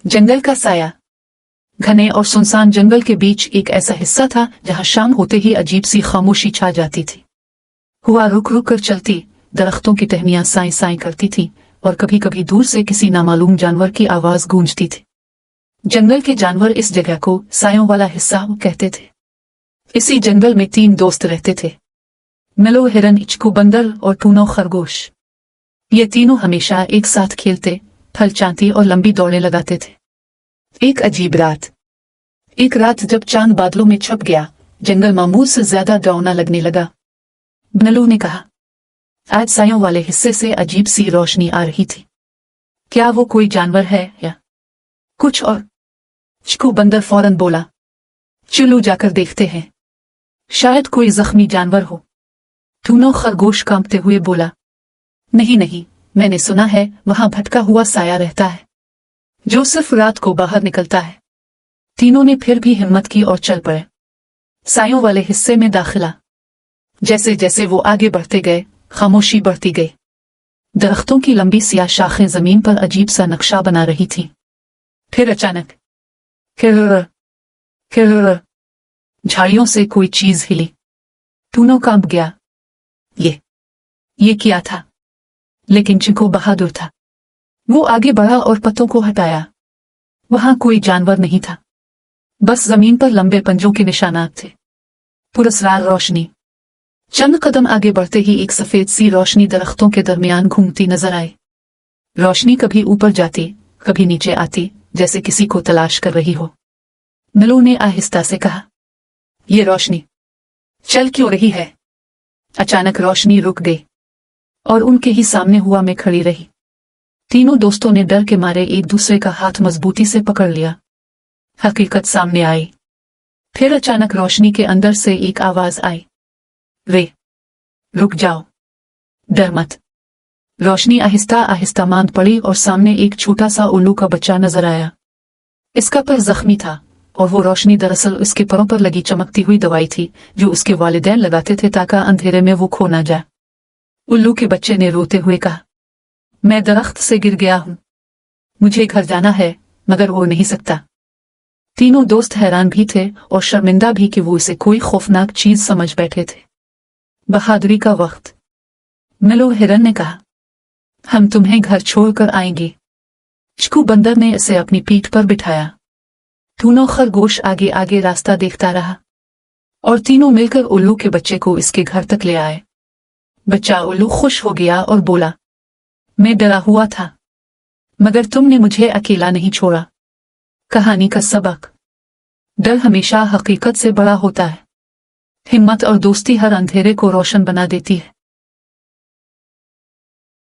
जंगल का साया। घने और सुनसान जंगल के बीच एक ऐसा हिस्सा था जहां शाम होते ही अजीब सी खामोशी छा जाती थी। हवा रुक रुक कर चलती, दरख्तों की टहनियां साई साई करती थी और कभी कभी दूर से किसी नामालूम जानवर की आवाज गूंजती थी। जंगल के जानवर इस जगह को सायों वाला हिस्सा कहते थे। इसी जंगल में 3 दोस्त रहते थे, मिलो हिरन, इचकू बंदर और टूनो खरगोश। ये तीनों हमेशा एक साथ खेलते, फल चांती और लंबी दौड़ें लगाते थे। एक अजीब रात। एक रात जब चांद बादलों में छुप गया, जंगल मामूल से ज्यादा डरावना लगने लगा। मिलो ने कहा, आज सायों वाले हिस्से से अजीब सी रोशनी आ रही थी। क्या वो कोई जानवर है या कुछ और? चिकू बंदर फौरन बोला, चलो जाकर देखते हैं, शायद कोई जख्मी जानवर हो। टूनो खरगोश कांपते हुए बोला, नहीं नहीं, मैंने सुना है वहां भटका हुआ साया रहता है जो सिर्फ रात को बाहर निकलता है। तीनों ने फिर भी हिम्मत की और चल पड़े। सायों वाले हिस्से में दाखिला। जैसे जैसे वो आगे बढ़ते गए, खामोशी बढ़ती गई। दरख्तों की लंबी सियाह शाखें जमीन पर अजीब सा नक्शा बना रही थीं। फिर अचानक किर्र किर्र, झाड़ियों से कोई चीज हिली। टूनो कांप गया। ये क्या था? लेकिन चिको बहादुर था। वो आगे बढ़ा और पत्तों को हटाया। वहां कोई जानवर नहीं था, बस जमीन पर लंबे पंजों के निशानात थे। पुरस्कार रोशनी। चंद कदम आगे बढ़ते ही एक सफेद सी रोशनी दरख्तों के दरमियान घूमती नजर आई। रोशनी कभी ऊपर जाती, कभी नीचे आती, जैसे किसी को तलाश कर रही हो। मिलो ने आहिस्ता से कहा, ये रोशनी चल क्यों रही है? अचानक रोशनी रुक गई और उनके ही सामने हुआ में खड़ी रही। तीनों दोस्तों ने डर के मारे एक दूसरे का हाथ मजबूती से पकड़ लिया। हकीकत सामने आई। फिर अचानक रोशनी के अंदर से एक आवाज आई, वे रुक जाओ, डर मत। रोशनी आहिस्ता आहिस्ता मांद पड़ी और सामने एक छोटा सा उल्लू का बच्चा नजर आया। इसका पर जख्मी था और वो रोशनी दरअसल उसके परों पर लगी चमकती हुई दवाई थी जो उसके वालिदैन लगाते थे ताकि अंधेरे में वो खो ना जाए। उल्लू के बच्चे ने रोते हुए कहा, मैं दरख्त से गिर गया हूं, मुझे घर जाना है मगर वो नहीं सकता। तीनों दोस्त हैरान भी थे और शर्मिंदा भी कि वो इसे कोई खौफनाक चीज समझ बैठे थे। बहादुरी का वक्त। मिलो हिरन ने कहा, हम तुम्हें घर छोड़कर आएंगे। चिकू बंदर ने इसे अपनी पीठ पर बिठाया। टूनो खरगोश आगे आगे रास्ता देखता रहा और तीनों मिलकर उल्लू के बच्चे को इसके घर तक ले आए। बच्चा उल्लू खुश हो गया और बोला, मैं डरा हुआ था मगर तुमने मुझे अकेला नहीं छोड़ा। कहानी का सबक। डर हमेशा हकीकत से बड़ा होता है। हिम्मत और दोस्ती हर अंधेरे को रोशन बना देती है।